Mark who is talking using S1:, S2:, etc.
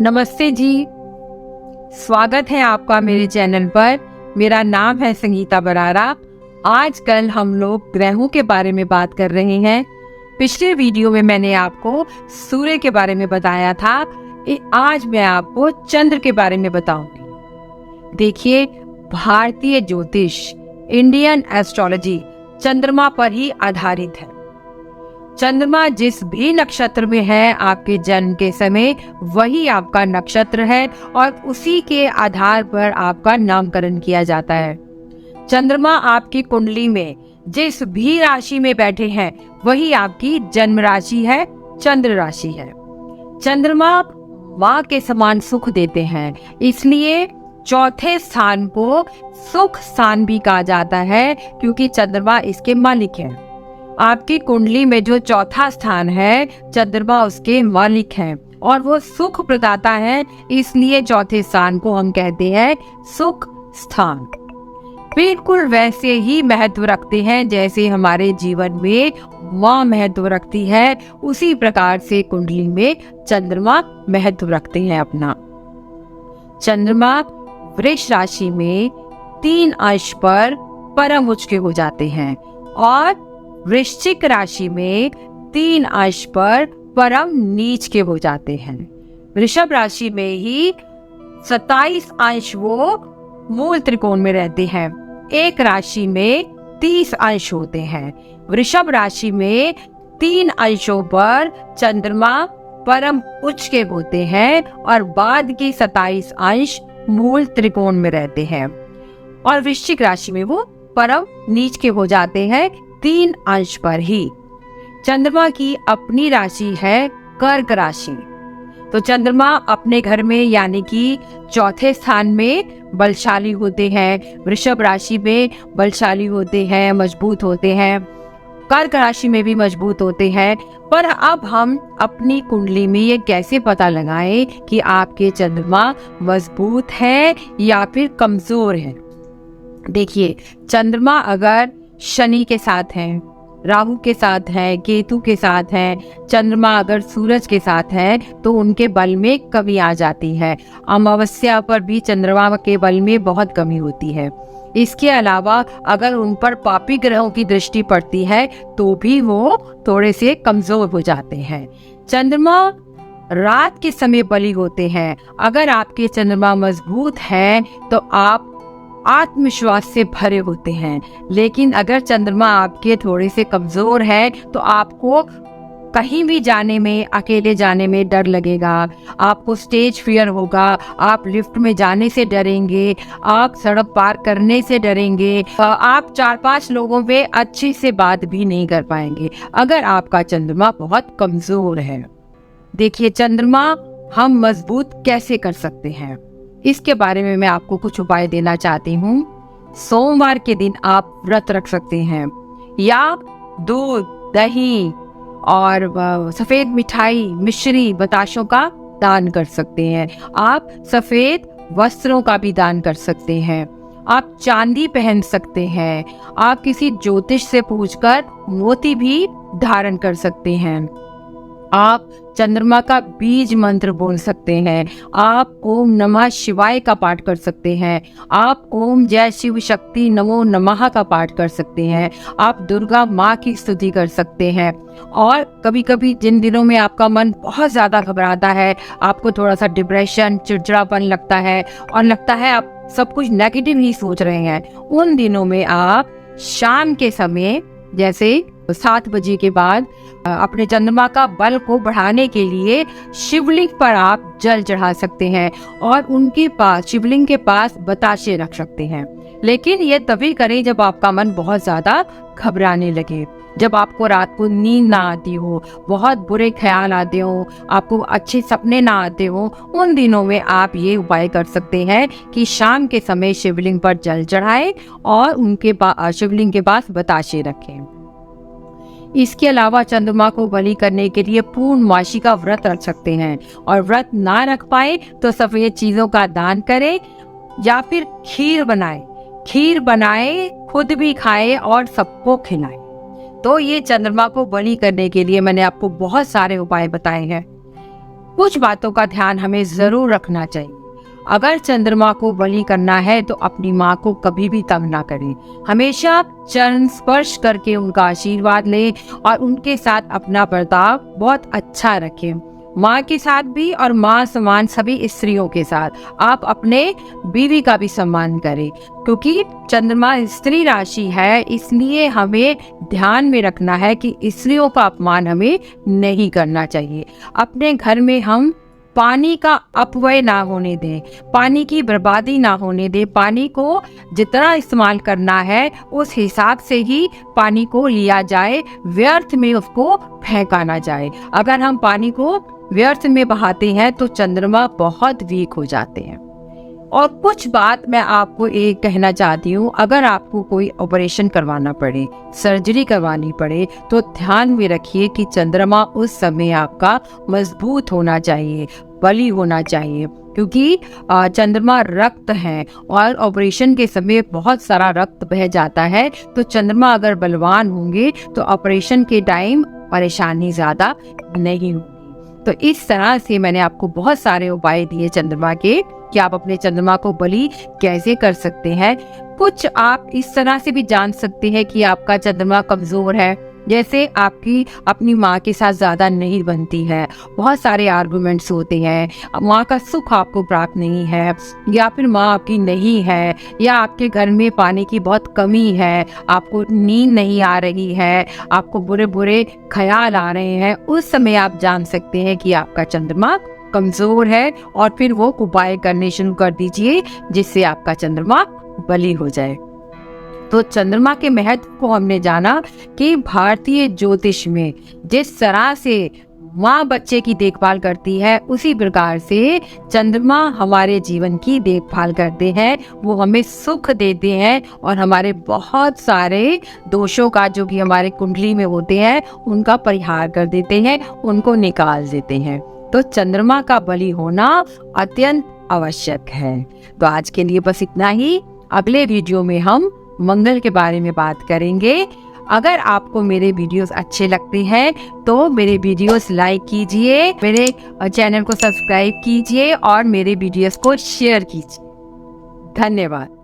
S1: नमस्ते जी। स्वागत है आपका मेरे चैनल पर। मेरा नाम है संगीता बरारा। आजकल हम लोग ग्रहों के बारे में बात कर रहे हैं। पिछले वीडियो में मैंने आपको सूर्य के बारे में बताया था। आज मैं आपको चंद्र के बारे में बताऊंगी। देखिए, भारतीय ज्योतिष, इंडियन एस्ट्रोलॉजी चंद्रमा पर ही आधारित है। चंद्रमा जिस भी नक्षत्र में है आपके जन्म के समय, वही आपका नक्षत्र है और उसी के आधार पर आपका नामकरण किया जाता है। चंद्रमा आपकी कुंडली में जिस भी राशि में बैठे हैं, वही आपकी जन्म राशि है, चंद्र राशि है। चंद्रमा माँ के समान सुख देते हैं, इसलिए चौथे स्थान को सुख स्थान भी कहा जाता है, क्योंकि चंद्रमा इसके मालिक है। आपकी कुंडली में जो चौथा स्थान है, चंद्रमा उसके मालिक हैं और वो सुख प्रदाता है, इसलिए चौथे स्थान को हम कहते हैं सुख स्थान। बिल्कुल वैसे ही महत्व रखते हैं जैसे हमारे जीवन में माँ महत्व रखती है, उसी प्रकार से कुंडली में चंद्रमा महत्व रखते हैं अपना। चंद्रमा वृष राशि में 3 अंश पर परम उच्च के हो जाते हैं और वृश्चिक राशि में 3 अंश पर परम नीच के हो जाते हैं। वृषभ राशि में ही 27 अंश वो मूल त्रिकोण में रहते हैं। एक राशि में 30 अंश होते हैं। वृषभ राशि में 3 अंशों पर चंद्रमा परम उच्च के होते हैं और बाद की 27 अंश मूल त्रिकोण में रहते हैं और वृश्चिक राशि में वो परम नीच के हो जाते हैं 3 अंश पर ही। चंद्रमा की अपनी राशि है कर्क राशि। तो चंद्रमा अपने घर में यानी कि चौथे स्थान में बलशाली होते हैं, वृषभ राशि में बलशाली होते हैं, मजबूत होते हैं, कर्क राशि में भी मजबूत होते हैं। पर अब हम अपनी कुंडली में ये कैसे पता लगाएं कि आपके चंद्रमा मजबूत है या फिर कमजोर है? देखिए, चंद्रमा अगर शनि के साथ है, राहु के साथ है, केतु के साथ है, चंद्रमा अगर सूरज के साथ है, तो उनके बल में कमी आ जाती है। अमावस्या पर भी चंद्रमा के बल में बहुत कमी होती है। इसके अलावा अगर उन पर पापी ग्रहों की दृष्टि पड़ती है तो भी वो थोड़े से कमजोर हो जाते हैं। चंद्रमा रात के समय बली होते हैं। अगर आपके चंद्रमा मजबूत है तो आप आत्मविश्वास से भरे होते हैं, लेकिन अगर चंद्रमा आपके थोड़े से कमजोर है तो आपको कहीं भी जाने में, अकेले जाने में डर लगेगा, आपको स्टेज फियर होगा, आप लिफ्ट में जाने से डरेंगे, आप सड़क पार करने से डरेंगे, आप 4-5 लोगों पे अच्छे से बात भी नहीं कर पाएंगे अगर आपका चंद्रमा बहुत कमजोर है। देखिए, चंद्रमा हम मजबूत कैसे कर सकते हैं, इसके बारे में मैं आपको कुछ उपाय देना चाहती हूँ। सोमवार के दिन आप व्रत रख सकते हैं या दूध, दही और सफेद मिठाई, मिश्री, बताशों का दान कर सकते हैं। आप सफेद वस्त्रों का भी दान कर सकते हैं। आप चांदी पहन सकते हैं। आप किसी ज्योतिष से पूछकर मोती भी धारण कर सकते हैं। आप चंद्रमा का बीज मंत्र बोल सकते हैं। आप ओम नमः शिवाय का पाठ कर सकते हैं। आप ओम जय शिव शक्ति नमो नमः का पाठ कर सकते हैं। आप दुर्गा माँ की स्तुति कर सकते हैं। और कभी कभी जिन दिनों में आपका मन बहुत ज़्यादा घबराता है, आपको थोड़ा सा डिप्रेशन, चिड़चिड़ापन लगता है और लगता है आप सब कुछ नेगेटिव ही सोच रहे हैं, उन दिनों में आप शाम के समय जैसे 7 बजे के बाद अपने चंद्रमा का बल को बढ़ाने के लिए शिवलिंग पर आप जल चढ़ा सकते हैं और उनके पास, शिवलिंग के पास बताशे रख सकते हैं। लेकिन ये तभी करें जब आपका मन बहुत ज्यादा घबराने लगे, जब आपको रात को नींद ना आती हो, बहुत बुरे ख्याल आते हो, आपको अच्छे सपने ना आते हो, उन दिनों में आप ये उपाय कर सकते हैं कि शाम के समय शिवलिंग पर जल चढ़ाएं और उनके शिवलिंग के पास बताशे रखें। इसके अलावा चंद्रमा को बलि करने के लिए पूर्णमासी का व्रत रख सकते हैं और व्रत ना रख पाए तो सफेद चीजों का दान करें या फिर खीर बनाए, खुद भी खाए और सबको खिलाए। तो ये चंद्रमा को बलि करने के लिए मैंने आपको बहुत सारे उपाय बताए हैं। कुछ बातों का ध्यान हमें जरूर रखना चाहिए। अगर चंद्रमा को बलि करना है तो अपनी माँ को कभी भी तंग ना करें। हमेशा चरण स्पर्श करके उनका आशीर्वाद लें और उनके साथ अपना बर्ताव बहुत अच्छा रखें। माँ के साथ भी और माँ समान सभी स्त्रियों के साथ आप अपने बीवी का भी सम्मान करें, क्योंकि चंद्रमा स्त्री राशि है, इसलिए हमें ध्यान में रखना है कि स्त्रियों का अपमान हमें नहीं करना चाहिए। अपने घर में हम पानी का अपव्यय ना होने दें, पानी की बर्बादी ना होने दें। पानी को जितना इस्तेमाल करना है उस हिसाब से ही पानी को लिया जाए, व्यर्थ में उसको फेंका ना जाए। अगर हम पानी को व्यर्थ में बहाते हैं तो चंद्रमा बहुत वीक हो जाते हैं। और कुछ बात मैं आपको एक कहना चाहती हूँ, अगर आपको कोई ऑपरेशन करवाना पड़े, सर्जरी करवानी पड़े, तो ध्यान में रखिए कि चंद्रमा उस समय आपका मजबूत होना चाहिए, बली होना चाहिए, क्योंकि चंद्रमा रक्त है और ऑपरेशन के समय बहुत सारा रक्त बह जाता है। तो चंद्रमा अगर बलवान होंगे तो ऑपरेशन के टाइम परेशानी ज्यादा नहीं होगी। तो इस तरह से मैंने आपको बहुत सारे उपाय दिए चंद्रमा के कि आप अपने चंद्रमा को बलि कैसे कर सकते हैं। कुछ आप इस तरह से भी जान सकते हैं कि आपका चंद्रमा कमजोर है, जैसे आपकी अपनी माँ के साथ ज्यादा नहीं बनती है, बहुत सारे आर्गुमेंट्स होते हैं, माँ का सुख आपको प्राप्त नहीं है, या फिर माँ आपकी नहीं है, या आपके घर में पानी की बहुत कमी है, आपको नींद नहीं आ रही है, आपको बुरे बुरे ख्याल आ रहे हैं, उस समय आप जान सकते हैं कि आपका चंद्रमा कमजोर है। और फिर वो उपाय करने शुरू कर दीजिए जिससे आपका चंद्रमा बलि हो जाए। तो चंद्रमा के महत्व को हमने जाना कि भारतीय ज्योतिष में जिस तरह से माँ बच्चे की देखभाल करती है, उसी प्रकार से चंद्रमा हमारे जीवन की देखभाल करते हैं। वो हमें सुख देते हैं और हमारे बहुत सारे दोषों का जो कि हमारे कुंडली में होते हैं उनका परिहार कर देते हैं, उनको निकाल देते हैं। तो चंद्रमा का बलि होना अत्यंत आवश्यक है। तो आज के लिए बस इतना ही। अगले वीडियो में हम मंगल के बारे में बात करेंगे। अगर आपको मेरे वीडियोस अच्छे लगते हैं तो मेरे वीडियोस लाइक कीजिए, मेरे चैनल को सब्सक्राइब कीजिए और मेरे वीडियोस को शेयर कीजिए। धन्यवाद।